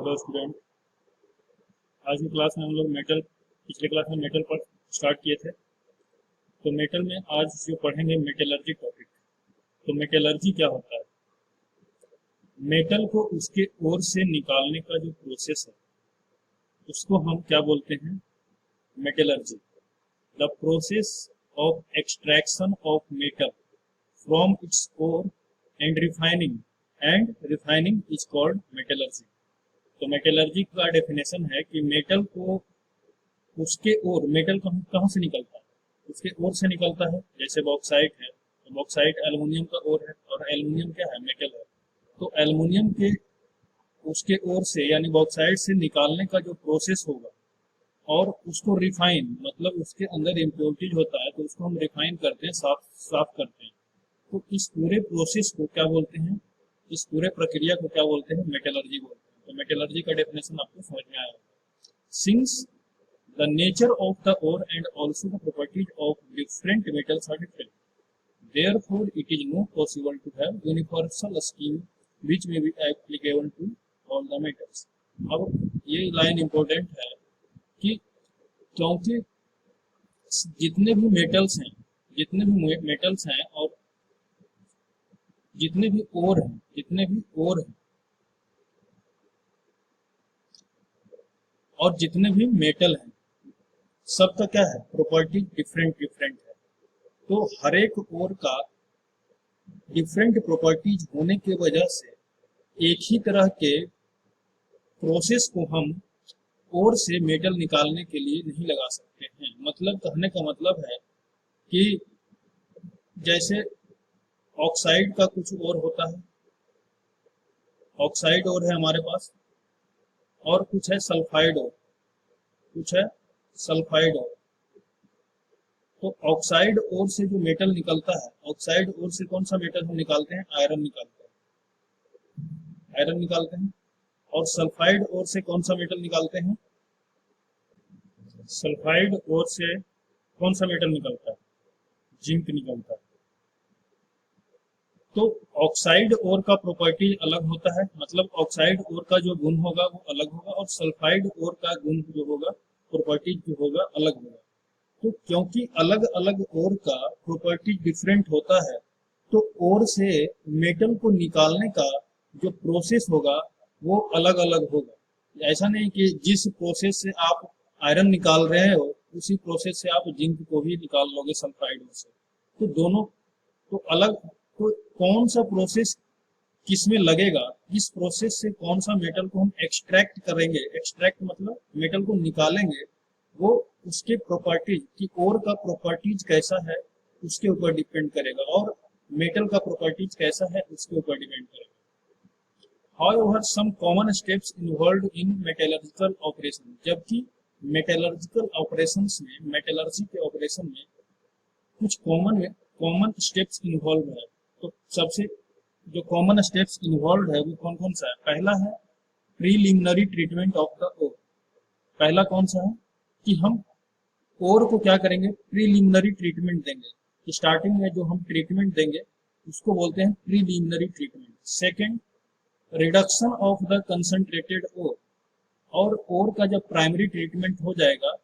Hello student. आज की class में हम लोग मेटल, पिछले क्लास में मेटल पर स्टार्ट किए थे। तो मेटल में आज जो पढ़ेंगे मेटलर्जी टॉपिक। तो मेटलर्जी क्या होता है? मेटल को उसके ओर से निकालने का जो प्रोसेस है उसको हम क्या बोलते हैं? Metallurgy. The process of extraction of metal from its ore and refining is called metallurgy. तो मेटलर्जी का डेफिनेशन है कि मेटल को उसके ओर, मेटल कहाँ कहाँ से निकलता है? उसके ओर से निकलता है। जैसे बॉक्साइट है, तो बॉक्साइट एल्युमिनियम का ओर है, और एल्युमिनियम क्या है? मेटल है। तो एल्युमिनियम के उसके ओर से यानी बॉक्साइट से निकालने का जो प्रोसेस होगा, और उसको रिफाइन मतलब उसके अंदर इम्प्योरिटीज होता है तो उसको हम रिफाइन करते हैं, साफ साफ करते हैं। तो इस पूरे प्रोसेस को क्या बोलते हैं? इस पूरे प्रक्रिया को क्या बोलते हैं? मेटलर्जी बोलते हैं। तो मेटलर्जी का डेफिनेशन आपको समझ में आया। Since the nature of the ore and also the properties of different metals are different. Therefore, it is not possible to have universal scheme which may be applicable to all the metals. अब ये line important है कि क्योंकि जितने भी metals हैं, जितने भी मेटल्स हैं और जितने भी ओर हैं, जितने भी ओर हैं और जितने भी मेटल हैं, सबका क्या है? प्रॉपर्टी डिफरेंट डिफरेंट है। तो हर एक ओर का डिफरेंट प्रॉपर्टीज होने की वजह से एक ही तरह के प्रोसेस को हम ओर से मेटल निकालने के लिए नहीं लगा सकते हैं। मतलब कहने का मतलब है कि जैसे ऑक्साइड का कुछ ओर होता है, ऑक्साइड ओर है हमारे पास, और कुछ है सल्फाइड ओर, कुछ है सल्फाइड ओर। तो ऑक्साइड ओर से जो मेटल निकलता है, ऑक्साइड ओर से कौन सा मेटल हम निकालते हैं? आयरन निकालते हैं, आयरन निकालते हैं। और सल्फाइड ओर से कौन सा मेटल निकालते हैं? सल्फाइड ओर से कौन सा मेटल निकलता है? जिंक निकलता है। तो ऑक्साइड ओर का प्रॉपर्टी अलग होता है, मतलब ऑक्साइड ओर का जो गुण होगा वो अलग होगा, और सल्फाइड ओर का गुण जो होगा, प्रॉपर्टी जो होगा, अलग होगा। तो क्योंकि अलग अलग ओर का प्रॉपर्टी डिफरेंट होता है, तो ओर से मेटल को निकालने का जो प्रोसेस होगा वो अलग अलग होगा। ऐसा नहीं कि जिस प्रोसेस से आप आयरन निकाल रहे हो उसी प्रोसेस से आप जिंक को भी निकाल लोगे सल्फाइड से। तो दोनों तो अलग। तो कौन सा प्रोसेस किस में लगेगा, इस प्रोसेस से कौन सा मेटल को हम एक्सट्रैक्ट करेंगे, एक्सट्रैक्ट मतलब मेटल को निकालेंगे, वो उसके प्रॉपर्टीज की, ओर का प्रॉपर्टीज कैसा है उसके ऊपर डिपेंड करेगा, और मेटल का प्रॉपर्टीज कैसा है उसके ऊपर डिपेंड करेगा। However, some common steps involved in metallurgical operation, जबकि मेटलर्जिकल ऑपरेशंस में, मेटलर्जी के ऑपरेशन में कुछ कॉमन स्टेप्स इन्वॉल्व है। तो सबसे जो कॉमन स्टेप्स इन्वॉल्व है वो कौन कौन सा है? पहला है preliminary treatment of the ore. पहला कौन सा है कि हम ओर को क्या करेंगे? प्रीलिमिनरी ट्रीटमेंट देंगे। स्टार्टिंग में जो हम ट्रीटमेंट देंगे उसको बोलते हैं preliminary treatment. Second, reduction of the concentrated ore. और ओर का जब प्राइमरी ट्रीटमेंट हो जाएगा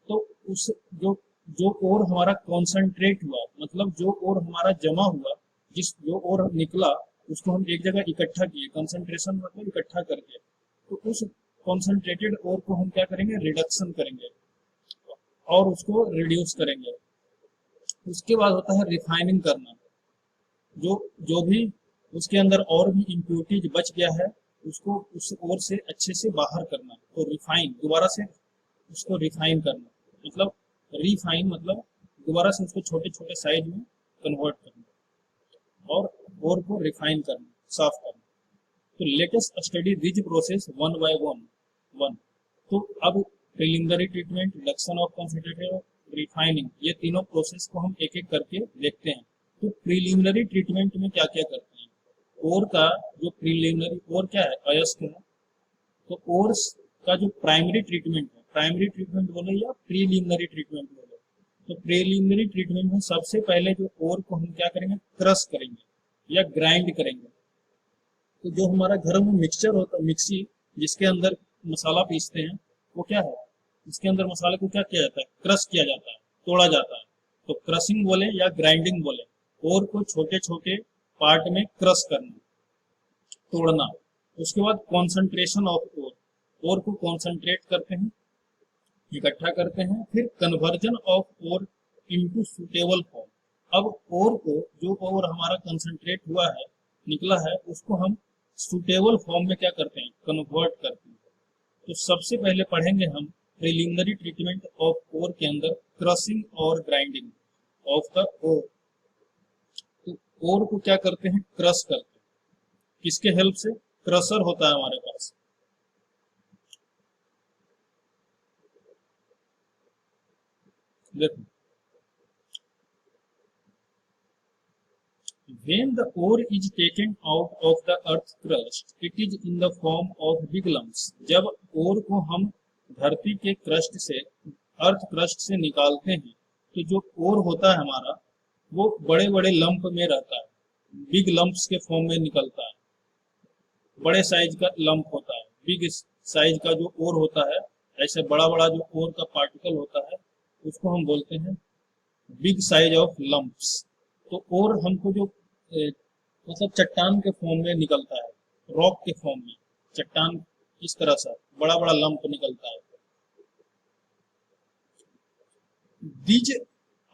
तो उस जो जो ओर हमारा कॉन्सेंट्रेट हुआ, मतलब जो ओर हमारा जमा हुआ, जो ओर निकला उसको हम एक जगह इकट्ठा किए, कंसंट्रेशन मतलब इकट्ठा करके, तो उस कॉन्सेंट्रेटेड ओर को हम क्या करेंगे? रिडक्शन करेंगे और उसको रिड्यूस करेंगे। उसके बाद होता है रिफाइनिंग करना। जो जो भी उसके अंदर और भी इम्प्योरिटीज बच गया है उसको उस ओर से अच्छे से बाहर करना। तो रिफाइन, दोबारा से उसको रिफाइन करना, मतलब रिफाइन मतलब दोबारा से उसको छोटे छोटे साइज में कन्वर्ट करना और ओर को रिफाइन करना, साफ करना। तो latest study this process one by one. तो अब preliminary treatment, reduction of concentrated, refining, ये तीनों प्रोसेस को हम एक एक करके देखते हैं। तो प्रीलिमिनरी ट्रीटमेंट में क्या क्या करते हैं? ओर का जो प्रीलिमिनरी, ओर क्या है? अयस्क है। तो ओर का जो प्राइमरी ट्रीटमेंट है, प्राइमरी ट्रीटमेंट बोले या प्रीलिमिनरी ट्रीटमेंट बोले, तो प्रीलिमिनरी ट्रीटमेंट में सबसे पहले जो ओर को हम क्या करेंगे? क्रश करेंगे या ग्राइंड करेंगे। तो जो हमारा घर में मिक्सचर होता है, मिक्सी जिसके अंदर मसाला पीसते हैं वो क्या है, इसके अंदर मसाले को क्या किया जाता है, क्रश किया जाता है, तोड़ा जाता है। तो क्रशिंग बोले या ग्राइंडिंग बोले, और को छोटे छोटे पार्ट में क्रश करना, तोड़ना। उसके बाद कॉन्सेंट्रेशन ऑफ ओर को कॉन्सेंट्रेट करते हैं, इकट्ठा करते हैं। फिर conversion of ore into suitable form. अब ओर को, जो ओर हमारा कंसंट्रेट हुआ है, निकला है, उसको हम सुटेबल फॉर्म में क्या करते हैं, कन्वर्ट करते हैं। तो सबसे पहले पढ़ेंगे हम प्रिलिमिनरी ट्रीटमेंट ऑफ ओर के अंदर क्रशिंग और ग्राइंडिंग ऑफ द ओर। तो ओर को क्या करते हैं, क्रश करते हैं। किसके हेल्प से, क्रशर होता है हमारे पास। देखो, when the ore is taken out of the earth crust, it is in the form of big lumps. जब ओर को हम धरती के क्रस्ट से, अर्थ क्रस्ट से निकालते हैं, तो जो ओर होता है हमारा, वो बड़े बड़े लंप में रहता है, बिग लंप्स के फॉर्म में निकलता है। बड़े साइज का लंप होता है, बिग साइज का जो ओर होता है, ऐसे बड़ा बड़ा जो ओर का पार्टिकल होता है, उसको हम बोलते हैं बिग साइज ऑफ लंप्स। तो ओर हमको जो मतलब चट्टान के फॉर्म में निकलता है, रॉक के फॉर्म में, चट्टान इस तरह से बड़ा बड़ा लंप निकलता है। These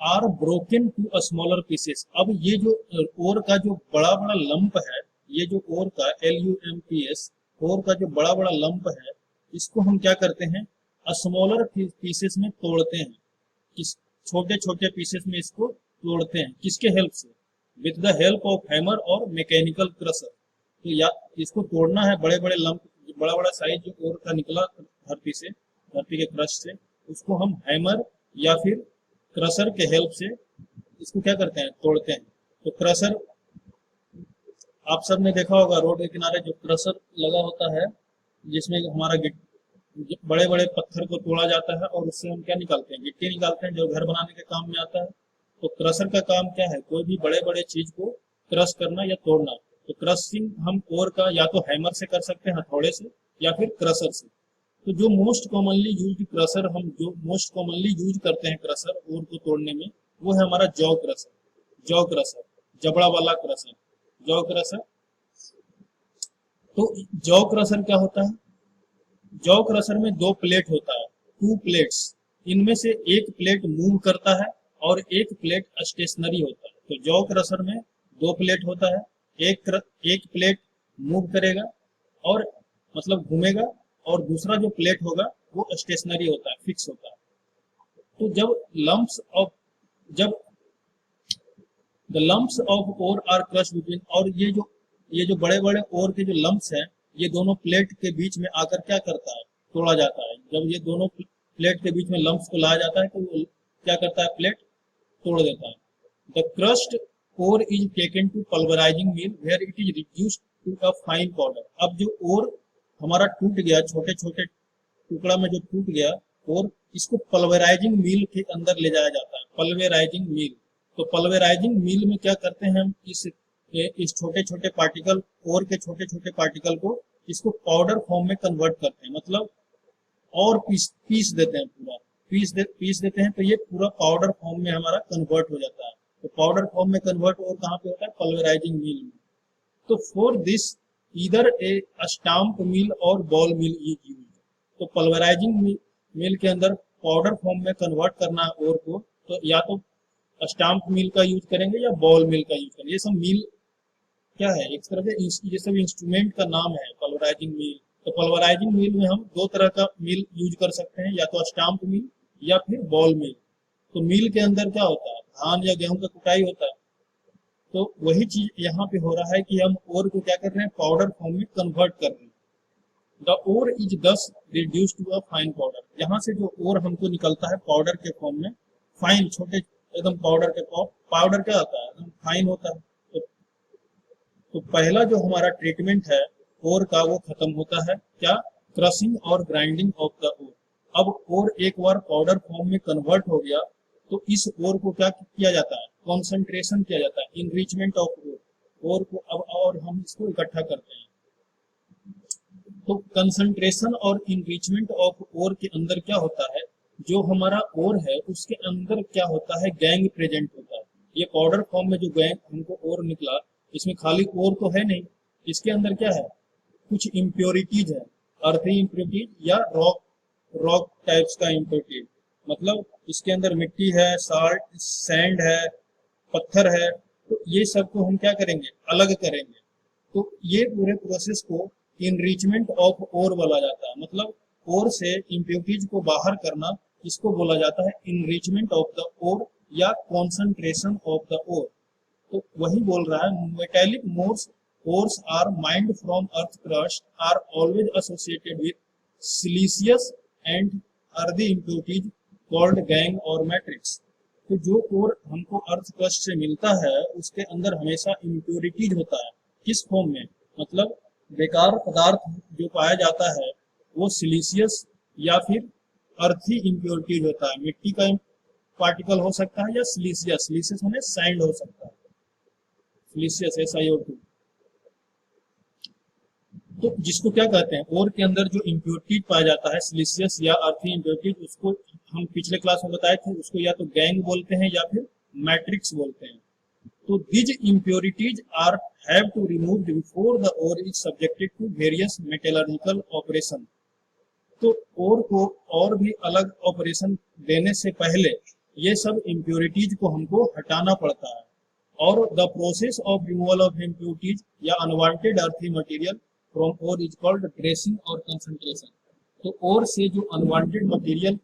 are broken to smaller pieces. अब ये जो ओर का जो बड़ा बड़ा लंप है, ये जो ओर का LUMPS, ओर का जो बड़ा बड़ा लंप है, इसको हम क्या करते हैं, स्मॉलर पीसेस में तोड़ते हैं। किस, छोटे छोटे पीसेस में इसको तोड़ते हैं। किसके हेल्प से, with the help of hammer और मैकेनिकल क्रशर। तो या इसको तोड़ना है, बड़े बड़े लंप, बड़ा बड़ा साइज जो ओर का निकला धरती से, धरती के क्रश से, उसको हम हैमर या फिर क्रशर के हेल्प से इसको क्या करते हैं, तोड़ते हैं। तो क्रशर, आप सब ने देखा होगा रोड के किनारे जो क्रशर लगा होता है, जिसमें हमारा बड़े बड़े पत्थर को तोड़ा जाता है और उससे हम क्या निकालते हैं, गिट्टी निकालते हैं, जो घर बनाने के काम में आता है। तो क्रशर का काम क्या है, कोई भी बड़े बड़े चीज को क्रश करना या तोड़ना। तो क्रशिंग हम ओर का या तो हैमर से कर सकते हैं, हथौड़े से, या फिर क्रशर से। तो जो मोस्ट कॉमनली यूज क्रशर, हम जो मोस्ट कॉमनली यूज करते हैं क्रशर ओर को तोड़ने में, वो है हमारा जौ क्रशर। जौ क्रशर, जबड़ा वाला क्रशर, जौ क्रशर। तो जौ क्रशर क्या होता है, जौ क्रशर में दो प्लेट होता है, 2 प्लेट्स। इनमें से एक प्लेट मूव करता है और एक प्लेट स्टेशनरी होता है। तो जौ क्रशर में 2 प्लेट होता है, एक प्लेट मूव करेगा और मतलब घूमेगा, और दूसरा जो प्लेट होगा वो स्टेशनरी होता है, फिक्स होता है। तो जब the lumps of ore are crush between, और ये जो बड़े बड़े ओर के जो लम्प्स हैं, ये दोनों प्लेट के बीच में आकर क्या करता है, तोड़ा जाता है। जब ये दोनों प्लेट के बीच में लम्प्स को लाया जाता है, तो वो क्या करता है, प्लेट तोड़ देता है। The crushed ore is taken to pulverising mill where it is reduced to a fine powder. अब जो ओर हमारा टूट गया, छोटे छोटे टुकड़ा में जो टूट गया, और इसको पल्वराइजिंग मिल के अंदर ले जाया जाता है, पल्वराइजिंग मिल। तो पल्वराइजिंग मिल में क्या करते हैं हम, इस छोटे छोटे पार्टिकल, ओर के छोटे छोटे पार्टिकल को इसको पाउडर फॉर्म में कन्वर्ट करते हैं, मतलब और पीस देते हैं, पूरा पीस देते हैं। तो ये पूरा पाउडर फॉर्म में हमारा कन्वर्ट हो जाता है। तो पाउडर फॉर्म में कन्वर्ट और कहाँ पे होता है, पल्वराइजिंग मिल में। तो for this either a stamp mill or ball mill is used. तो पल्वराइजिंग मिल के अंदर पाउडर फॉर्म में कन्वर्ट करना है ओर को, तो या तो स्टाम्प मिल का यूज करेंगे या बॉल मिल का यूज करेंगे। ये सब मिल क्या है, एक तरह से ये सब इंस्ट्रूमेंट का नाम है, पल्वराइजिंग मिल। तो पल्वराइजिंग मिल में हम 2 तरह का मिल यूज कर सकते हैं, या तो स्टाम्प मिल या फिर बॉल मिल। तो मिल के अंदर क्या होता है, धान या गेहूं का कुटाई होता है। तो वही चीज यहाँ पे हो रहा है कि हम ओर को क्या कर रहे हैं, पाउडर फॉर्म में कन्वर्ट कर रहे हैं। The ore is thus reduce to a fine powder. यहाँ से जो ओर हमको निकलता है पाउडर के फॉर्म में, फाइन, छोटे एकदम पाउडर के पाउडर क्या होता है, एकदम फाइन होता है। तो पहला जो हमारा ट्रीटमेंट है ओर का, वो खत्म होता है क्या, क्रशिंग और ग्राइंडिंग ऑफ द ओर। अब ओर एक बार पाउडर फॉर्म में कन्वर्ट हो गया, तो इस ओर को क्या किया जाता है, कॉन्सेंट्रेशन किया जाता है, इनरिचमेंट ऑफ ओर को अब और हम इसको इकट्ठा करते हैं। तो कंसंट्रेशन और इनरिचमेंट ऑफ ओर के अंदर क्या होता है, जो हमारा ओर है उसके अंदर क्या होता है, गैंग प्रेजेंट होता है। ये पाउडर फॉर्म में जो गैंग हमको ओर निकला, इसमें खाली ओर तो है नहीं, इसके अंदर क्या है, कुछ इम्प्योरिटीज है, अर्थी इम्प्योरिटीज या रॉक रॉक टाइप्स का इम्प्योरिटीज, मतलब इसके अंदर मिट्टी है, साल्ट सैंड है, पत्थर है। तो ये सब को हम क्या करेंगे, अलग करेंगे। तो ये पूरे प्रोसेस को इनरिचमेंट ऑफ ओर बोला जाता है, मतलब ओर से इम्प्योरिटीज को बाहर करना, इसको बोला जाता है इनरिचमेंट ऑफ द ओर या कॉन्सेंट्रेशन ऑफ द ओर। तो वही बोल रहा है, metallic ores ores are mined from earth crust are always associated with siliceous and earthy impurities called gangue or matrix। तो जो ओर हमको अर्थ क्रस्ट से मिलता है उसके अंदर हमेशा इम्प्योरिटीज होता है। किस फॉर्म में, मतलब बेकार पदार्थ जो पाया जाता है वो सिलिशियस या फिर अर्थी इम्प्योरिटीज होता है। मिट्टी का पार्टिकल हो सकता है या सिलिशियस, सिलिशियस होने सैंड हो सकता है, सिलिशियस SiO2। तो जिसको क्या कहते हैं, ओर के अंदर जो इम्प्योरिटीज पाया जाता है सिलिशियस या अर्थी इम्प्योरिटीज, उसको हम पिछले क्लास में बताए थे, उसको या तो गैंग बोलते हैं या फिर मैट्रिक्स बोलते हैं। तो these impurities are have to removed before the ore is subjected to various metallurgical operation। तो ओर को और भी अलग ऑपरेशन देने से पहले ये सब इम्प्योरिटीज को हमको हटाना पड़ता है। और the process of removal of impurities या unwanted earthy material from ore is called dressing और कंसंट्रेशन। तो ओर से जो अनवांटेड मटेरियल,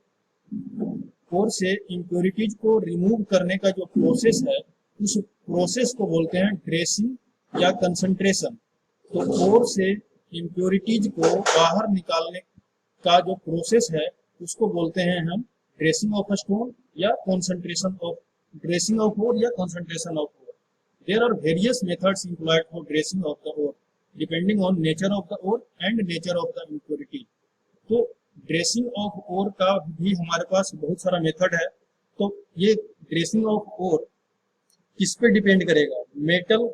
ओर से इम्प्योरिटीज को रिमूव करने का जो प्रोसेस है उस प्रोसेस को बोलते हैं ड्रेसिंग या कंसंट्रेशन। तो ओर से इम्प्योरिटीज को बाहर निकालने का जो प्रोसेस है उसको बोलते हैं हम ड्रेसिंग ऑफ स्टोन या concentration of, dressing of ore या concentration of ore. There are various methods employed for dressing of the ore depending on nature of the ore and nature of the impurity. तो dressing of ore का भी हमारे पास बहुत सारा method है। तो ये ड्रेसिंग ऑफ ओर किस पे डिपेंड करेगा, मेटल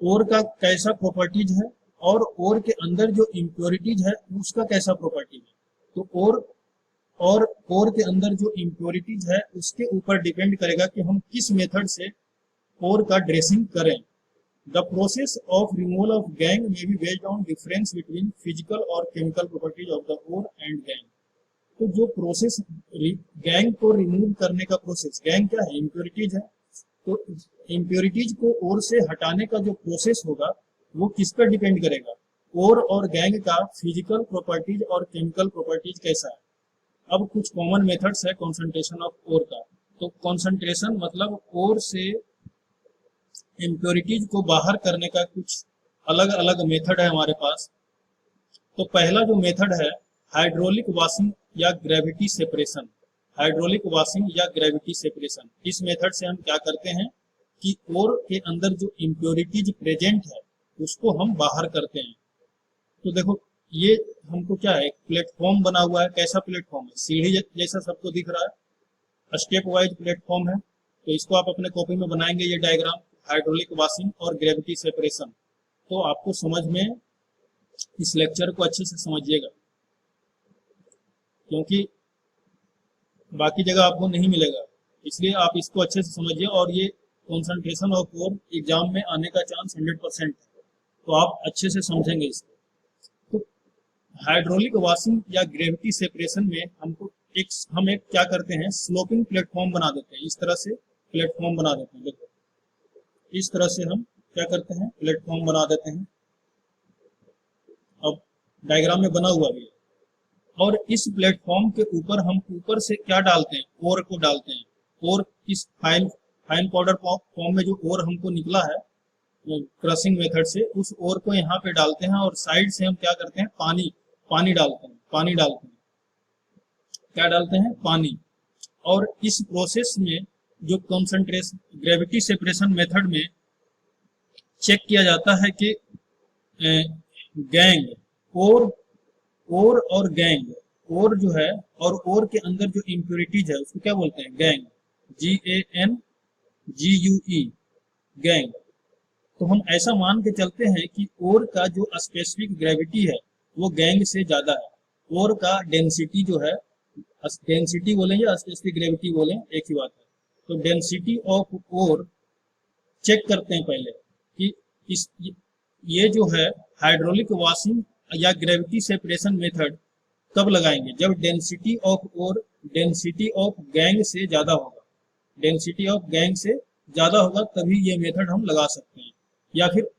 ओर का कैसा प्रॉपर्टीज है और ओर के अंदर जो इम्प्योरिटीज है उसका कैसा प्रॉपर्टीज है। तो ओर के अंदर जो इम्प्योरिटीज है उसके ऊपर डिपेंड करेगा कि हम किस मेथड से ओर का ड्रेसिंग करें। The process of removal of gangue may be based on difference between physical और chemical properties of the ore and gangue. तो जो प्रोसेस गैंग को रिमूव करने का प्रोसेस, गैंग क्या है, इम्प्योरिटीज है। तो इम्प्योरिटीज को ओर से हटाने का जो प्रोसेस होगा वो किस पर डिपेंड करेगा, ओर और गैंग का फिजिकल प्रॉपर्टीज और केमिकल प्रॉपर्टीज कैसा है। अब कुछ कॉमन मेथड्स है कंसंट्रेशन ऑफ ओर का। तो कंसंट्रेशन मतलब ओर से इम्प्योरिटीज को बाहर करने का कुछ अलग अलग मेथड है हमारे पास। तो पहला जो मेथड है हाइड्रोलिक वॉशिंग या ग्रेविटी सेपरेशन। हाइड्रोलिक वॉशिंग या ग्रेविटी सेपरेशन, इस मेथड से हम क्या करते हैं कि ओर के अंदर जो इम्प्योरिटीज प्रेजेंट है उसको हम बाहर करते हैं। तो देखो ये हमको क्या है, एक प्लेटफॉर्म बना हुआ है। कैसा प्लेटफॉर्म है, सीढ़ी जैसा सबको दिख रहा है, स्टेप वाइज प्लेटफॉर्म है। तो इसको आप अपने कॉपी में बनाएंगे ये डायग्राम, हाइड्रोलिक वॉशिंग और ग्रेविटी सेपरेशन। तो आपको समझ में, इस लेक्चर को अच्छे से समझिएगा क्योंकि बाकी जगह आपको नहीं मिलेगा, इसलिए आप इसको अच्छे से समझिए। और ये कंसंट्रेशन ऑफ ओर एग्जाम में आने का चांस 100% है, तो आप अच्छे से समझेंगे इसको। तो हाइड्रोलिक वॉशिंग या ग्रेविटी सेपरेशन में हम एक क्या करते हैं, स्लोपिंग प्लेटफॉर्म बना देते हैं। इस तरह से प्लेटफॉर्म बना देते हैं। देखो इस तरह से हम क्या करते हैं, प्लेटफॉर्म बना देते हैं। अब डायग्राम में बना हुआ भी है। और इस प्लेटफॉर्म के ऊपर हम ऊपर से क्या डालते हैं, ओर को डालते हैं। ओर इस फाइन पाउडर फॉर्म में जो ओर हमको निकला है क्रशिंग मेथड से, उस ओर को यहाँ पे डालते हैं। और साइड से हम क्या करते हैं, पानी डालते हैं। क्या डालते हैं, पानी। और इस प्रोसेस में जो कंसंट्रेशन ग्रेविटी सेपरेशन मेथड में चेक किया जाता है कि गैंग ओर और गैंग, ओर जो है और ओर के अंदर जो इम्प्योरिटीज है उसको क्या बोलते हैं, गैंग, GANGUE, गैंग। तो हम ऐसा मान के चलते हैं कि ओर का जो स्पेसिफिक ग्रेविटी है वो गैंग से ज्यादा है। ओर का डेंसिटी जो है, डेंसिटी बोलें या स्पेसिफिक ग्रेविटी बोलें एक ही बात है। तो डेंसिटी ऑफ ओर चेक करते हैं पहले कि इस ये जो है हाइड्रोलिक वॉशिंग या ग्रेविटी सेपरेशन मेथड कब लगाएंगे, जब density of ore density of gangue से ज्यादा होगा। डेंसिटी ऑफ गैंग से ज्यादा होगा तभी ये मेथड हम लगा सकते हैं। या फिर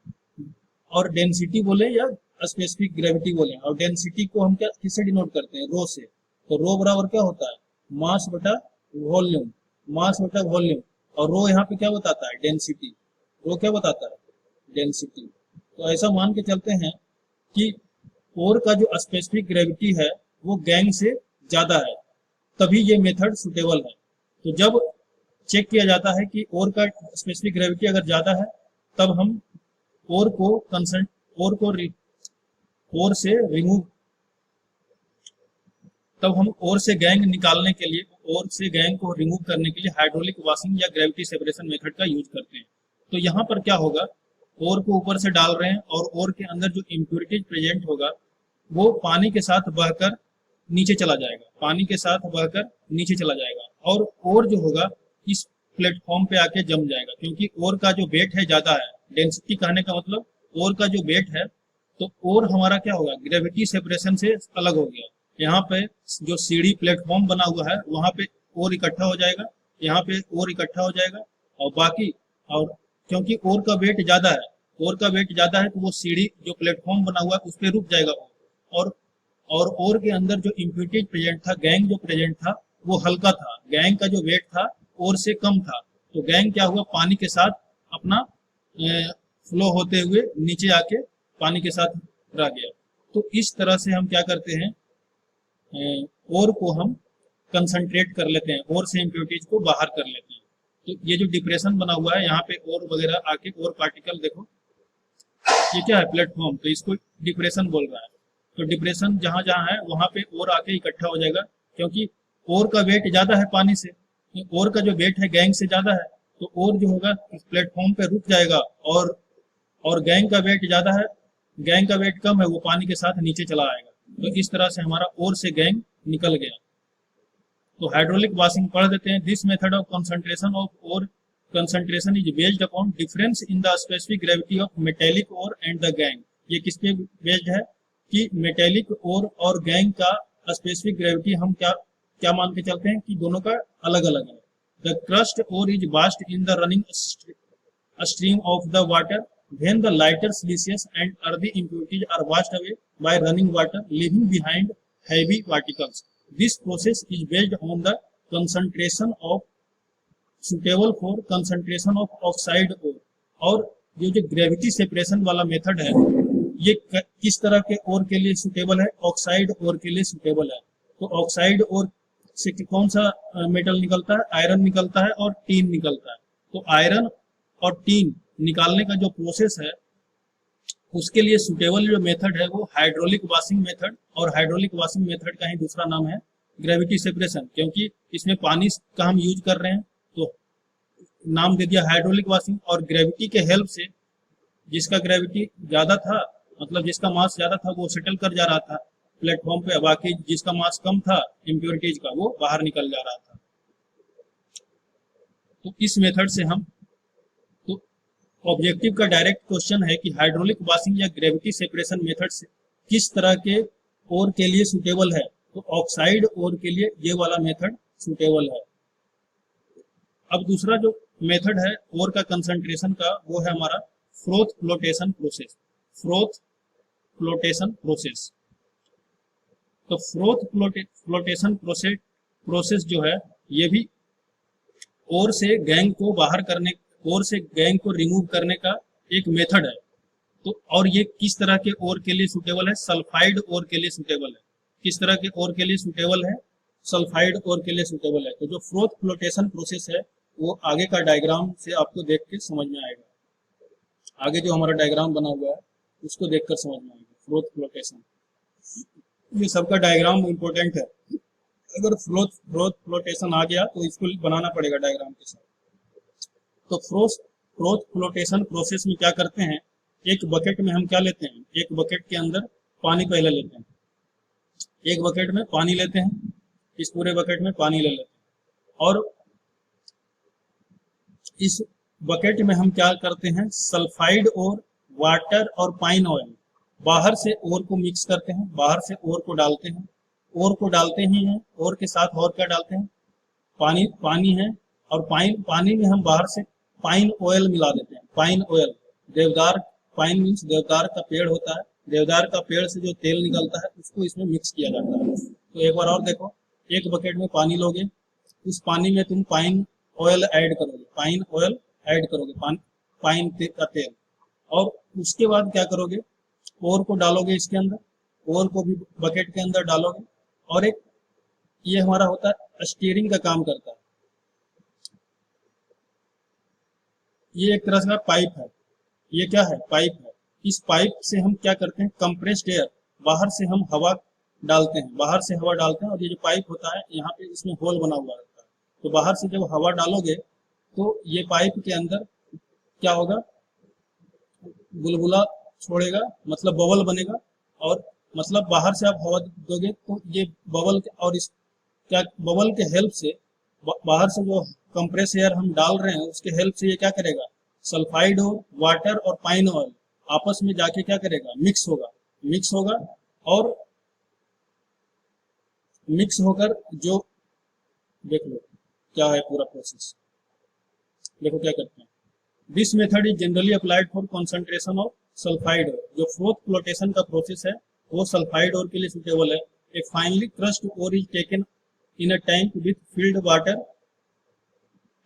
और डेंसिटी बोले या स्पेसिफिक ग्रेविटी बोले, और डेंसिटी को हम क्या किससे डिनोट करते हैं, रो से। तो रो बराबर क्या होता है, मास बटा वॉल्यूम, मास बटा वॉल्यूम। और रो यहाँ पे क्या बताता है, डेंसिटी। रो क्या बताता है, डेंसिटी। तो ऐसा मान के चलते हैं कि ओर का जो स्पेसिफिक ग्रेविटी है वो गैंग से ज्यादा है, तभी ये मेथड सुटेबल है। तो जब चेक किया जाता है कि ओर का स्पेसिफिक ग्रेविटी अगर ज्यादा है, तब हम ओर को कंसंट ओर को ओर से रिमूव तब हम ओर से गैंग निकालने के लिए, ओर से गैंग को रिमूव करने के लिए हाइड्रोलिक वॉशिंग या ग्रेविटी सेपरेशन मेथड का यूज करते हैं। तो यहाँ पर क्या होगा, ओर को ऊपर से डाल रहे हैं और ओर के अंदर जो इम्प्योरिटीज प्रेजेंट होगा वो पानी के साथ बहकर नीचे चला जाएगा, पानी के साथ बहकर नीचे चला जाएगा। और ओर जो होगा इस प्लेटफॉर्म पे आके जम जाएगा, क्योंकि ओर का जो वेट है ज्यादा है। डेंसिटी कहने का मतलब ओर का जो वेट है, तो ओर हमारा क्या होगा, ग्रेविटी सेपरेशन से अलग हो गया। यहाँ पे जो सीढ़ी प्लेटफॉर्म बना हुआ है वहां पे ओर इकट्ठा हो जाएगा, यहाँ पे ओर इकट्ठा हो जाएगा, और बाकी और क्योंकि ओर का वेट ज्यादा है, ओर का वेट ज्यादा है तो वो सीढ़ी जो प्लेटफॉर्म बना हुआ है उस पर रुक जाएगा। और ओर के अंदर जो इम्प्योरिटीज प्रेजेंट था, गैंग जो प्रेजेंट था वो हल्का था, गैंग का जो वेट था ओर से कम था। तो गैंग क्या हुआ, पानी के साथ अपना फ्लो होते हुए नीचे आके पानी के साथ रह गया। तो इस तरह से हम क्या करते हैं, ओर को हम कंसंट्रेट कर लेते हैं, ओर से इम्प्योरिटीज को बाहर कर लेते हैं। तो ये जो डिप्रेशन बना हुआ है यहाँ पे ओर वगैरह आके, ओर पार्टिकल देखो ये क्या है, प्लेटफॉर्म, तो इसको डिप्रेशन बोल रहा है। तो डिप्रेशन जहां जहां है वहां पे ओर आके इकट्ठा हो जाएगा, क्योंकि ओर का वेट ज्यादा है पानी से, ओर का जो वेट है गैंग से ज्यादा है, तो ओर जो होगा इस प्लेटफॉर्म पे रुक जाएगा। और गैंग का वेट ज्यादा है, गैंग का वेट कम है, वो पानी के साथ नीचे चला आएगा। तो इस तरह से हमारा ओर से गैंग निकल गया। तो हाइड्रोलिक वॉशिंग पढ़ देते हैं। This method of concentration of ore concentration is based upon difference in the specific gravity of metallic ore and the gangue. ये किस पे बेस्ड है कि मेटेलिक ओर और गैंग का स्पेसिफिक ग्रेविटी हम क्या क्या मान के चलते हैं कि दोनों का अलग अलग है। The crushed ore is washed in the running stream of the water when the lighter siliceous and earthy impurities are washed away by running water, leaving behind heavy particles. This process is based on the concentration of suitable for concentration of oxide ore. और ये जो gravity separation वाला method है ये किस तरह के ओर के लिए सुटेबल है, ऑक्साइड ओर के लिए सुटेबल है। तो ऑक्साइड ओर से कौन सा मेटल निकलता है, आयरन निकलता है और टीन निकलता है। तो आयरन और टीन निकालने का जो प्रोसेस है उसके लिए सुटेबल जो मेथड है वो हाइड्रोलिक वॉशिंग मेथड, और हाइड्रोलिक वॉशिंग मेथड का ही दूसरा नाम है ग्रेविटी सेपरेशन, क्योंकि इसमें पानी का हम यूज कर रहे हैं तो नाम दे दिया हाइड्रोलिक वॉशिंग। और ग्रेविटी के हेल्प से जिसका ग्रेविटी ज्यादा था, मतलब जिसका मास ज्यादा था वो सेटल कर जा रहा था प्लेटफॉर्म पे, बाकी जिसका मास कम था इम्प्योरिटीज का वो बाहर निकल जा रहा था। तो इस मेथड से हम, ऑब्जेक्टिव का डायरेक्ट क्वेश्चन है कि हाइड्रोलिक वॉशिंग या ग्रेविटी सेपरेशन मेथड से किस तरह के ओर के लिए सुटेबल है। तो ऑक्साइड ओर के लिए ये वाला मेथड सुटेबल है। अब दूसरा जो मेथड है ओर का कंसंट्रेशन का वो है हमारा froth flotation process. Froth flotation process, तो फ्रोथ फ्लोटेशन प्रोसेस जो है ये भी ओर से गैंग को बाहर करने, ओर से गैंग को रिमूव करने का एक मेथड है। तो और ये किस तरह के ओर के लिए सुटेबल है, सल्फाइड ओर के लिए सुटेबल है। किस तरह के ओर के लिए सुटेबल है, सल्फाइड ओर के लिए सुटेबल है। तो जो फ्रोथ फ्लोटेशन प्रोसेस है वो आगे का डायग्राम से आपको देख के समझ में आएगा। आगे जो हमारा डायग्राम बना हुआ है उसको देखकर समझ में आएगा। फ्रोथ फ्लोटेशन, ये सबका डायग्राम इंपॉर्टेंट है। अगर फ्रोथ फ्लोटेशन आ गया तो इसको बनाना पड़ेगा डायग्राम के साथ। तो फ्रोथ फ्लोटेशन प्रोसेस में क्या करते हैं, एक बकेट में हम क्या लेते हैं, एक बकेट के अंदर पानी पहले लेते हैं, एक बकेट में पानी लेते हैं, इस पूरे बकेट में पानी ले लेते हैं और इस बकेट में हम क्या करते हैं, सल्फाइड और वाटर और पाइन ऑयल, बाहर से ओर को मिक्स करते हैं, बाहर से ओर को डालते हैं, ओर को डालते ही हैं, ओर के साथ और क्या डालते हैं, पानी, पानी है और पानी में हम बाहर से पाइन ऑयल मिला देते हैं। पाइन ऑयल, देवदार, पाइन मीन्स देवदार का पेड़ होता है, देवदार का पेड़ से जो तेल निकलता है उसको इसमें मिक्स किया जाता है। तो एक बार और देखो, एक बकेट में पानी लोगे, उस पानी में तुम पाइन ऑयल ऐड करोगे, पाइन ऑयल ऐड करोगे, पाइन का तेल, और उसके बाद क्या करोगे, ओर को डालोगे इसके अंदर, ओर को भी बकेट के अंदर डालोगे और एक ये हमारा होता है स्टीयरिंग का काम करता है। ये एक तरह का पाइप है, ये क्या है, पाइप है। इस पाइप से हम क्या करते हैं, कंप्रेस्ड एयर, बाहर से हम हवा डालते हैं, बाहर से हवा डालते हैं और ये जो पाइप होता है यहाँ पे इसमें होल बना हुआ रहता है, तो बाहर से जब हवा डालोगे तो ये पाइप के अंदर क्या होगा, बुलबुला छोड़ेगा, मतलब बबल बनेगा, और मतलब बाहर से आप हवा दोगे तो ये बबल और इस क्या बबल के हेल्प से बाहर से जो कंप्रेस एयर हम डाल रहे हैं उसके हेल्प से ये क्या करेगा, सल्फाइड और वाटर और पाइन ऑयल आपस में जाके क्या करेगा, मिक्स होगा, मिक्स होगा और मिक्स होकर जो, देख लो क्या है पूरा प्रोसेस, देखो क्या करते हैं। This method is generally applied for concentration of sulphide ore, जो फोर्थ फ्लोटेशन का प्रोसेस है वो सल्फाइड ओर के लिए सुटेबल है। A finely crushed ore is taken in a tank with filled water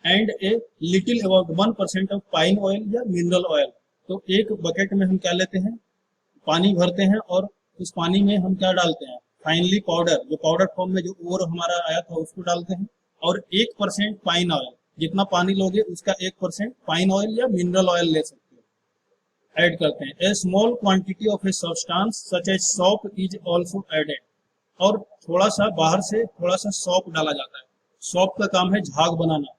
and a little about 1% of pine oil या mineral oil. तो एक बकेट में हम क्या लेते हैं, पानी भरते हैं और उस पानी में हम क्या डालते हैं, फाइनली पाउडर, जो पाउडर फॉर्म में जो ओर हमारा आया था उसको डालते हैं और 1% पाइन ऑयल, जितना पानी लोगे उसका 1% पाइन ऑयल या मिनरल ऑयल ले सकते हो, ऐड करते हैं। A small quantity of a substance such as soap is also added, और थोड़ा सा बाहर से थोड़ा सा सॉप डाला जाता है, सॉप का काम है झाग बनाना।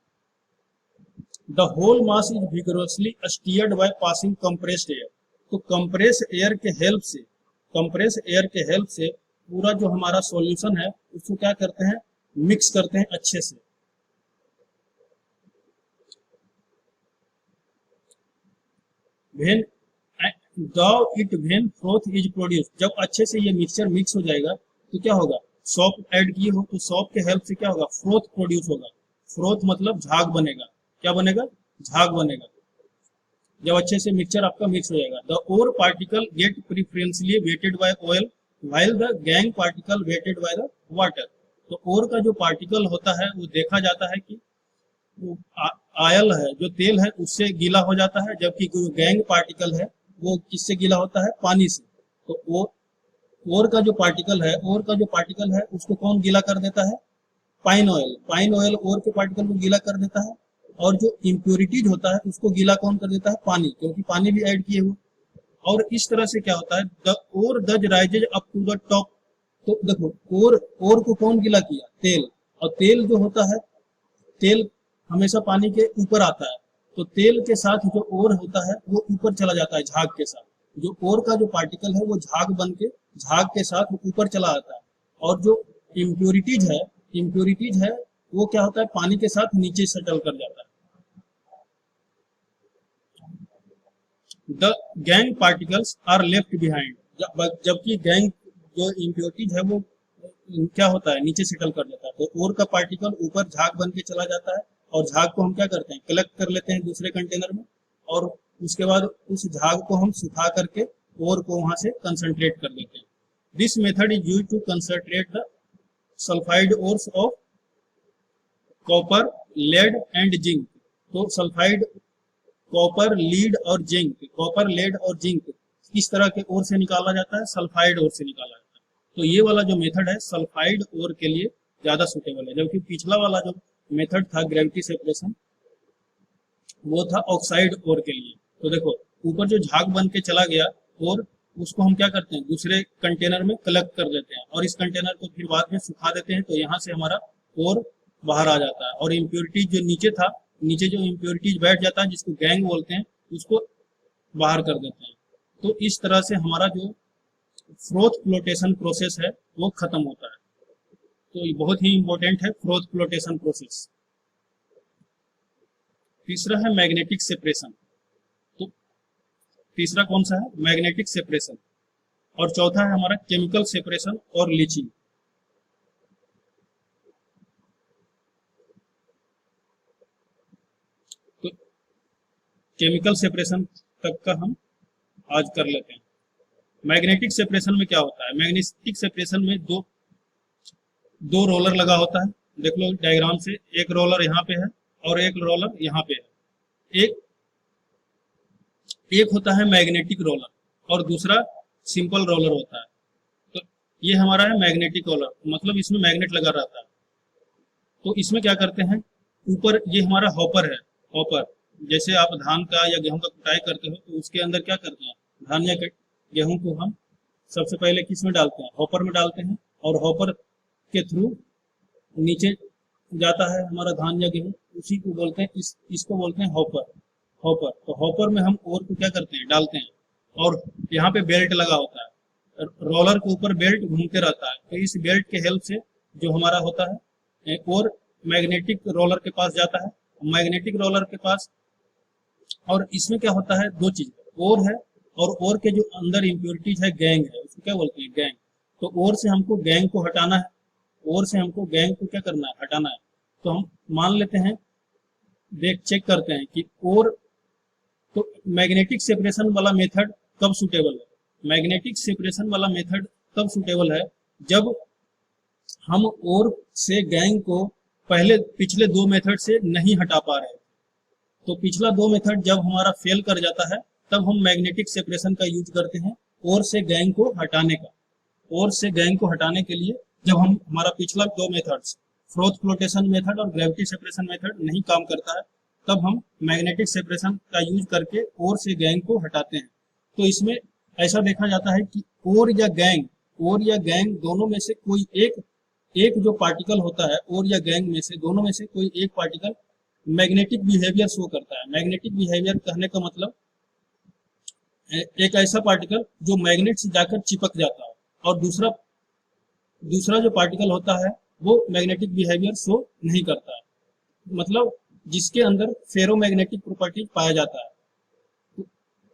The whole mass is vigorously stirred by passing compressed air, तो कंप्रेस एयर के हेल्प से, कंप्रेस एयर के हेल्प से पूरा जो हमारा सॉल्यूशन है उसको क्या करते हैं, मिक्स करते हैं अच्छे से। वेन फ्रोथ इज प्रोड्यूस, जब अच्छे से ये मिक्सचर मिक्स हो जाएगा तो क्या होगा, सॉप ऐड किए हो तो सॉप के हेल्प से क्या होगा, फ्रोथ प्रोड्यूस होगा। फ्रोथ मतलब झाग बनेगा, क्या बनेगा, झाग बनेगा जब अच्छे से मिक्सचर आपका मिक्स हो जाएगा। The ore particle get preferentially wetted by oil while the gangue particle wetted by the water, तो ओर का जो पार्टिकल होता है वो देखा जाता है कि आयल है, जो तेल है उससे गीला हो जाता है, जबकि जो गैंग पार्टिकल है वो किससे गीला होता है, पानी से। तो वो ओर का जो पार्टिकल है, ओर का जो पार्टिकल है उसको कौन गीला कर देता है, पाइन ऑयल, पाइन ऑयल ओर के पार्टिकल को गीला कर देता है, और जो इम्प्योरिटीज होता है उसको गीला कौन कर देता है, पानी, क्योंकि पानी भी ऐड किए हुए। और इस तरह से क्या होता है, the ore thus rises up to the top, तो देखो ओर को कौन गीला किया, तेल, और तेल जो होता है, तेल हमेशा पानी के ऊपर आता है, तो तेल के साथ जो ओर होता है वो ऊपर चला जाता है झाग के साथ, जो ओर का जो पार्टिकल है वो झाग बन के झाग के साथ ऊपर चला आता है, और जो इम्प्योरिटीज है वो क्या होता है, पानी के साथ नीचे सेटल कर जाता है। The gangue particles are left behind, जबकि गैंग जो इम्प्योरिटीज है वो क्या होता है, नीचे सेटल कर जाता है, तो ओर का पार्टिकल ऊपर झाग बन के चला जाता है, और झाग को हम क्या करते हैं, कलेक्ट कर लेते हैं दूसरे कंटेनर में, और उसके बाद उस झाग को हम सुखा करके ओर को वहां से कंसंट्रेट कर देते हैं। This method is used to concentrate the sulphide ores of copper, lead and zinc, तो सल्फाइड कॉपर, लीड और जिंक, कॉपर, लेड और जिंक किस तरह के ओर से निकाला जाता है, सल्फाइड ओर से निकाला जाता है। तो ये वाला जो मेथड है सल्फाइड ओर के लिए ज्यादा सुटेबल है, जबकि पिछला वाला जो मेथड था ग्रेविटी सेपरेशन वो था ऑक्साइड ओर के लिए। तो देखो ऊपर जो झाग बन के चला गया और उसको हम क्या करते हैं, दूसरे कंटेनर में कलेक्ट कर लेते हैं, और इस कंटेनर को फिर बाद में सुखा देते हैं, तो यहाँ से हमारा ओर बाहर आ जाता है, और इम्प्योरिटीज जो नीचे था, नीचे जो इम्प्योरिटीज बैठ जाता है जिसको गैंग बोलते हैं, उसको बाहर कर देते हैं। तो इस तरह से हमारा जो फ्रोथ फ्लोटेशन प्रोसेस है वो खत्म होता है। तो ये बहुत ही इंपॉर्टेंट है फ्रोथ फ्लोटेशन प्रोसेस। तीसरा है मैग्नेटिक सेपरेशन। तो तीसरा कौन सा है? Magnetic separation. और चौथा है हमारा केमिकल सेपरेशन और लीचिंग। तो केमिकल सेपरेशन तक का हम आज कर लेते हैं। मैग्नेटिक सेपरेशन में क्या होता है? मैग्नेटिक सेपरेशन में दो रोलर लगा होता है। देख लो डायग्राम से, एक रोलर यहाँ पे है और एक रोलर यहाँ पे है। एक एक होता है मैग्नेटिक रोलर और दूसरा सिंपल रोलर होता है। तो ये हमारा है मैग्नेटिक रोलर, मतलब इसमें मैग्नेट लगा रहता है। तो इसमें क्या करते हैं, ऊपर ये हमारा हॉपर है। हॉपर जैसे आप धान का या गेहूं का कुटाई करते हो तो उसके अंदर क्या करते हैं, धान या गेहूं को हम सबसे पहले किस में डालते हैं? हॉपर में डालते हैं। और हॉपर के थ्रू नीचे जाता है हमारा धान या गेहूं, उसी को बोलते हैं, इसको बोलते हैं हॉपर। हॉपर, तो हॉपर में हम ओर को क्या करते हैं? डालते हैं। और यहाँ पे बेल्ट लगा होता है, रोलर के ऊपर बेल्ट घूमते रहता है। तो इस बेल्ट के हेल्प से जो हमारा होता है और मैग्नेटिक रोलर के पास जाता है। मैग्नेटिक रोलर के पास, और इसमें क्या होता है, दो चीज, ओर है और ओर के जो अंदर इम्प्योरिटीज है, गैंग है, उसको क्या बोलते हैं? गैंग। तो ओर से हमको गैंग को हटाना है। ओर से हमको गैंग को क्या करना है? हटाना है। तो हम मान लेते हैं, चेक करते हैं कि ओर, तो मैग्नेटिक सेपरेशन वाला मेथड कब सुटेबल है? मैग्नेटिक सेपरेशन वाला मेथड तब सुटेबल है जब हम ओर से गैंग को पहले पिछले दो मेथड से नहीं हटा पा रहे। तो पिछला दो मेथड जब हमारा फेल कर जाता है तब हम मैग्नेटिक सेपरेशन का यूज करते हैं ओर से गैंग को हटाने का। ओर से गैंग को हटाने के लिए जब हम हमारा पिछला दो मेथड्स, फ्रोथ फ्लोटेशन मेथड और ग्रेविटी सेपरेशन मेथड नहीं काम करता है, तब हम मैग्नेटिक सेपरेशन का यूज करके ओर से गैंग को हटाते हैं। तो इसमें ऐसा देखा जाता है कि ओर या गैंग दोनों में से कोई एक जो पार्टिकल होता है, ओर या गैंग में से दोनों में से कोई एक पार्टिकल मैग्नेटिक बिहेवियर शो करता है। मैग्नेटिक बिहेवियर कहने का मतलब एक ऐसा पार्टिकल जो मैग्नेट से जाकर चिपक जाता है, और दूसरा जो पार्टिकल होता है वो मैग्नेटिक बिहेवियर शो नहीं करता है, मतलब जिसके अंदर फेरोमैग्नेटिक प्रॉपर्टी पाया जाता है। तो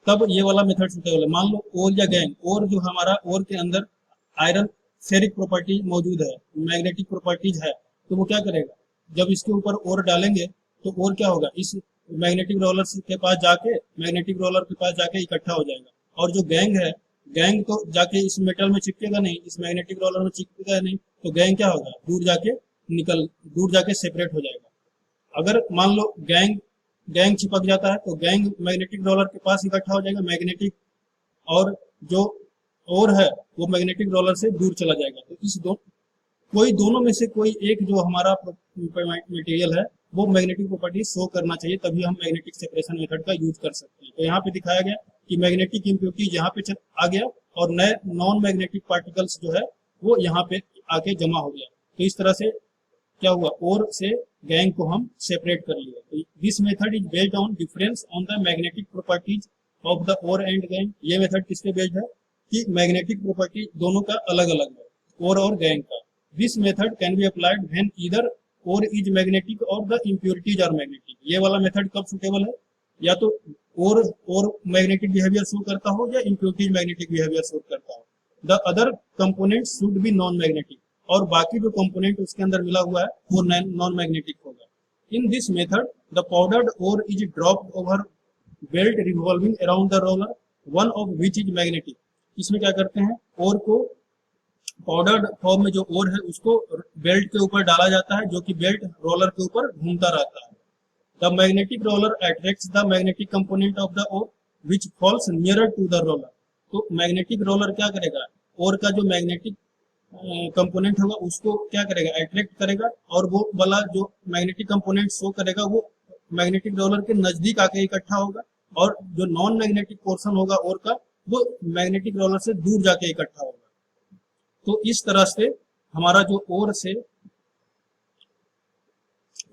तब ये वाला मेथड सुटेबल है। मान लो ओर या गैंग, ओर जो हमारा ओर के अंदर आयरन फेरिक प्रॉपर्टी मौजूद है, मैग्नेटिक प्रॉपर्टीज है, तो वो क्या करेगा, जब इसके ऊपर ओर डालेंगे तो ओर क्या होगा, इस मैग्नेटिक रोलर के पास जाके इकट्ठा हो जाएगा। और जो गैंग है, गैंग तो जाके इस मेटल में चिपकेगा नहीं, इस मैग्नेटिक रोलर में चिपकेगा नहीं, तो गैंग क्या होगा, दूर जाके सेपरेट हो जाएगा। अगर मान लो गैंग चिपक जाता है तो गैंग मैग्नेटिक रोलर के पास इकट्ठा हो जाएगा, मैग्नेटिक, और जो ओर है वो मैग्नेटिक रोलर से दूर चला जाएगा। तो दोनों में से कोई एक जो हमारा मटेरियल है वो मैग्नेटिक प्रॉपर्टी शो करना चाहिए, तभी हम मैग्नेटिक सेपरेशन मेथड का यूज कर सकते हैं। तो यहाँ पे दिखाया गया कि मैग्नेटिक इम्प्योरिटी यहाँ पे आ गया और नए नॉन मैग्नेटिक पार्टिकल्स जो है वो यहाँ पे आके जमा हो गया। तो इस तरह से क्या हुआ, ओर से गैंग को हम सेपरेट कर लिया। तो this method is based on difference on the magnetic properties of the ore and gangue. ये मेथड किस पे बेस्ड है कि मैग्नेटिक प्रॉपर्टी दोनों का अलग अलग है, ओर और गैंग का। This method can be applied when either ore is magnetic और द इम्प्योरिटीज आर मैग्नेटिक। ये वाला मेथड कब सुटेबल है, या तो ओर मैग्नेटिक बिहेवियर शो करता हो या इम्प्योरिटीज मैग्नेटिक बिहेवियर शो करता हो। The other component should be non magnetic, और बाकी जो कंपोनेंट उसके अंदर मिला हुआ है वो नॉन मैग्नेटिक होगा। In this method the powdered ore is dropped over belt revolving around the roller, one of which is magnetic. इसमें क्या करते हैं, ओर को पाउडर्ड फॉर्म में जो ओर है उसको बेल्ट के ऊपर डाला जाता है, जो कि बेल्ट रोलर के ऊपर घूमता रहता है। The magnetic roller attracts the magnetic component of the ore which falls nearer to the roller. तो मैग्नेटिक रोलर क्या करेगा, ओर का जो मैग्नेटिक कंपोनेंट होगा उसको क्या करेगा, अट्रैक्ट करेगा, और वो वाला जो मैग्नेटिक कंपोनेंट शो करेगा वो मैग्नेटिक रोलर के नजदीक आके इकट्ठा होगा, और जो नॉन मैग्नेटिक पोर्शन होगा ओर का वो मैग्नेटिक रोलर से दूर जाके इकट्ठा होगा। तो इस तरह से हमारा जो ओर से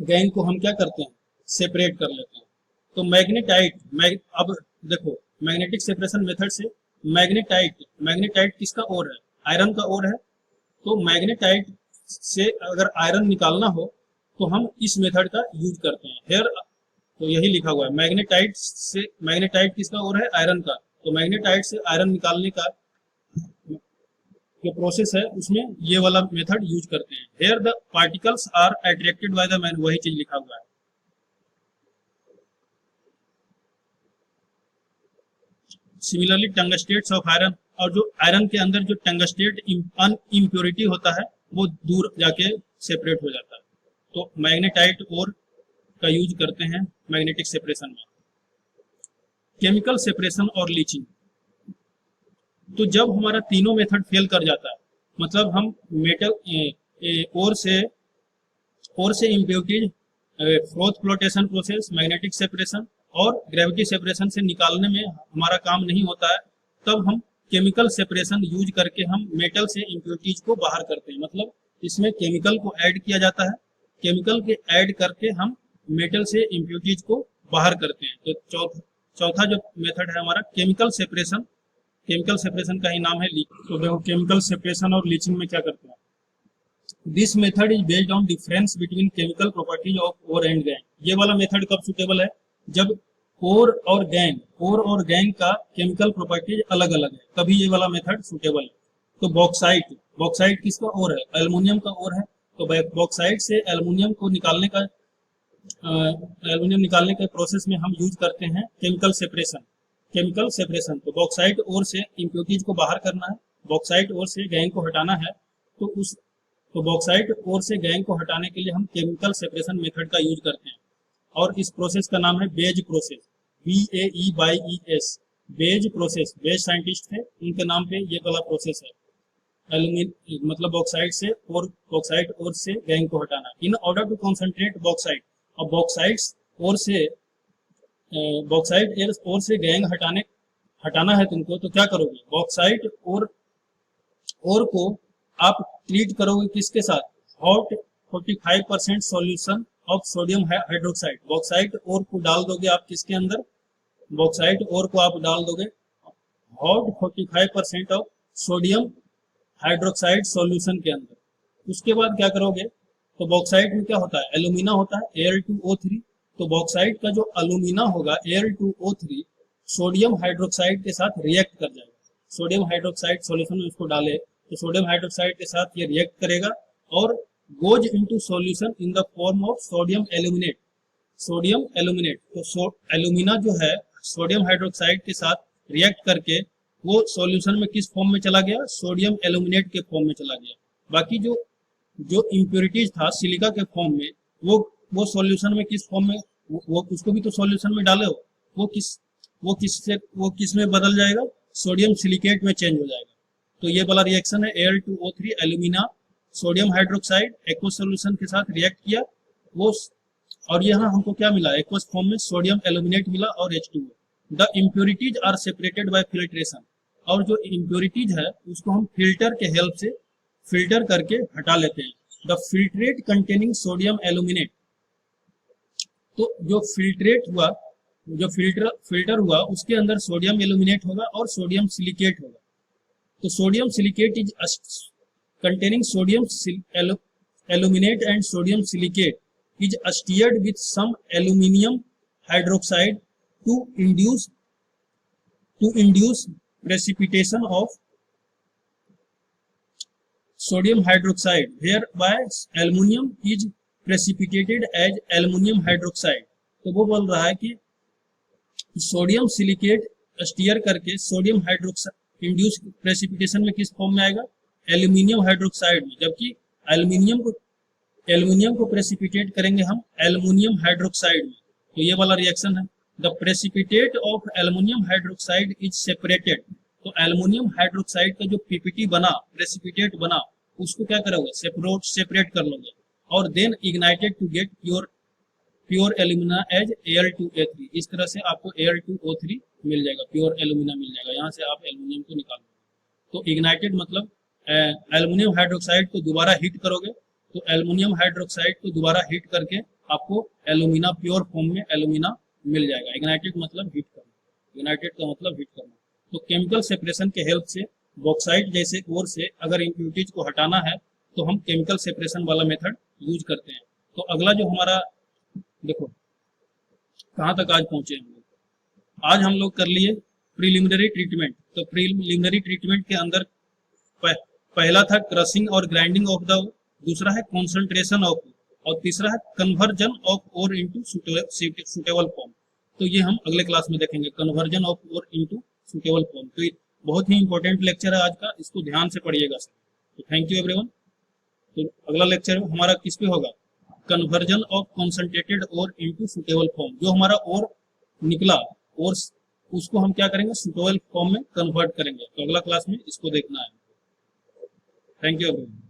गैंग को हम क्या करते हैं, सेपरेट कर लेते हैं। तो अब देखो मैग्नेटिक सेपरेशन मेथड से मैग्नेटाइट, मैग्नेटाइट किसका ओर है? आयरन का ओर है। तो मैग्नेटाइट से अगर आयरन निकालना हो तो हम इस मेथड का यूज करते हैं। हेयर तो यही लिखा हुआ है, मैग्नेटाइट से, मैग्नेटाइट किसका ओर है? आयरन का। तो मैग्नेटाइट से आयरन निकालने का जो प्रोसेस है उसमें ये वाला मेथड यूज करते हैं। Here the particles are attracted by the man, वही चीज लिखा हुआ है। सिमिलरली टंगस्टेट्स ऑफ आयरन, और जो आयरन के अंदर जो टंगस्टेट इम्प्योरिटी होता है वो दूर जाके सेपरेट हो जाता है। तो मैग्नेटाइट ओर का यूज करते हैं मैग्नेटिक सेपरेशन में। केमिकल सेपरेशन और लीचिंग, तो जब हमारा तीनों मेथड फेल कर जाता है, मतलब हम मेटल ओर से impurities, froth flotation process, magnetic separation और ग्रेविटी सेपरेशन से निकालने में हमारा काम नहीं होता है, तब हम केमिकल सेपरेशन यूज करके हम मेटल से इम्प्योरिटीज को बाहर करते हैं। मतलब इसमें केमिकल को ऐड किया जाता है, केमिकल के ऐड करके हम मेटल से इम्प्योरिटीज को बाहर करते हैं। तो चौथा जो मेथड है हमारा केमिकल सेपरेशन, केमिकल सेपरेशन का ही नाम है लीचिंग। तो देखो केमिकल सेपरेशन और लीचिंग में क्या करते हैं। This method is based on difference between chemical properties of ore and gangue. ये वाला मेथड कब सुटेबल है? जब ओर और गैंग का केमिकल प्रॉपर्टीज अलग अलग है, तभी ये वाला मेथड सुटेबल है। तो बॉक्साइट, बॉक्साइट किसका ओर है? एल्युमिनियम का ओर है। तो बॉक्साइट से एल्युमिनियम को निकालने का एल्युमिनियम निकालने के प्रोसेस में हम यूज करते हैं केमिकल सेपरेशन। केमिकल सेपरेशन, तो बॉक्साइट ओर से इम्प्योरिटीज को बाहर करना है, बॉक्साइट ओर से गैंग को हटाना है। तो बॉक्साइट ओर से गैंग को हटाने के लिए हम केमिकल सेपरेशन मेथड का यूज करते हैं, और इस प्रोसेस का नाम है Bayer's process, BAEYES, Bayer's process. Bayer's scientist थे, उनके नाम पे ये वाला प्रोसेस है। एल्यूमिनियम मतलब बॉक्साइट ओर से गैंग को हटाना। In order to concentrate bauxite, और बॉक्साइट ओर से गैंग हटाना है तुमको, तो क्या करोगे? बॉक्साइट और को आप ट्रीट करोगे किसके साथ? Hot 45% solution of sodium hydroxide. Bauxite और को डाल दोगे आप किसके अंदर? बॉक्साइट और को आप डाल दोगे hot 45% of sodium hydroxide solution के अंदर। उसके बाद क्या करोगे? तो बॉक्साइट में क्या होता है? एल्यूमिना होता है, Al2O3। तो बॉक्साइट का जो अलुमिना होगा Al2O3 सोडियम हाइड्रोक्साइड के साथ रिएक्ट कर जाएगा। सोडियम हाइड्रोक्साइड सॉल्यूशन में उसको डाले तो सोडियम हाइड्रोक्साइड के साथ ये रिएक्ट करेगा और goes into solution in the form of sodium aluminate. Sodium aluminate, तो एल्यूमिना जो है सोडियम हाइड्रोक्साइड के साथ रिएक्ट करके वो सॉल्यूशन में किस फॉर्म में चला गया? सोडियम एल्यूमिनेट के फॉर्म में चला गया। बाकी जो इम्प्योरिटीज था सिलिका के फॉर्म में, वो सॉल्यूशन में किस फॉर्म में, वो उसको भी तो सॉल्यूशन में डाले हो, वो किस में बदल जाएगा? सोडियम सिलिकेट में चेंज हो जाएगा। तो ये वाला रिएक्शन है Al2O3 alumina sodium hydroxide aqueous solution के साथ रिएक्ट किया वो, और यहाँ हमको क्या मिला? एक्वस फॉर्म में सोडियम एल्यूमिनेट मिला और H2O। The impurities are separated by filtration, और जो इम्प्योरिटीज है उसको हम फिल्टर के हेल्प से फिल्टर करके हटा लेते हैं। The filtrate containing sodium aluminate, तो जो फिल्टर हुआ उसके अंदर सोडियम एल्यूमिनेट होगा और सोडियम सिलिकेट होगा। तो sodium silicate is containing sodium aluminate and sodium silicate is stirred with some aluminium hydroxide to induce precipitation of sodium hydroxide, whereby aluminum is precipitated as aluminum hydroxide। तो वो बोल रहा है कि सोडियम सिलिकेट स्टीयर करके sodium hydroxide induce precipitation में किस form में आएगा? एल्यूमिनियम हाइड्रोक्साइड में। जबकि एल्यूमिनियम को प्रेसिपिटेट करेंगे हम एल्यूमिनियम हाइड्रोक्साइड में। तो ये वाला रिएक्शन है। The precipitate of aluminium hydroxide is separated, तो एल्यूमिनियम हाइड्रोक्साइड का जो पीपीटी बना, प्रेसिपिटेट बना, उसको क्या करोगे? सेपरेट कर लोगे और then ignited to get pure alumina as Al2A3। इस तरह से आपको Al2O3 मिल जाएगा, प्योर एल्यूमिना मिल जाएगा। यहाँ से आप एल्यूमिनियम को निकालोगे। तो इग्नाइटेड मतलब एल्यूमिनियम हाइड्रोक्साइड को दोबारा हीट करोगे, तो एल्यूमिनियम हाइड्रोक्साइड को दोबारा हीट करके आपको एल्यूमिना प्योर फॉर्म में एल्यूमिना मिल जाएगा। इग्नाइटेड मतलब हीट करना, इग्नाइटेड का मतलब हीट करना। तो केमिकल सेपरेशन के हेल्प से बॉक्साइट जैसे ओर से अगर इम्प्योरिटीज को हटाना है तो हम केमिकल सेपरेशन वाला मेथड यूज करते हैं। तो अगला जो हमारा, देखो कहाँ तक आज पहुंचे हम लोग। आज हम लोग कर लिए प्रीलिमिनरी ट्रीटमेंट। तो प्रीलिमिनरी ट्रीटमेंट के अंदर पहला था क्रशिंग और ग्राइंडिंग ऑफ द, दूसरा है कॉन्सेंट्रेशन ऑफ, और तीसरा है conversion of ore into suitable form. तो ये हम अगले क्लास में देखेंगे, conversion of ore into suitable form. तो ये बहुत ही इंपॉर्टेंट लेक्चर है आज का, इसको ध्यान से पढ़िएगा। तो थैंक यू एवरीवन। तो अगला लेक्चर हमारा किस पे होगा, conversion of concentrated ore into suitable form. जो हमारा ओर निकला और उसको हम क्या करेंगे, सुटेबल फॉर्म में कन्वर्ट करेंगे। तो अगला क्लास में इसको देखना है। Thank you everyone.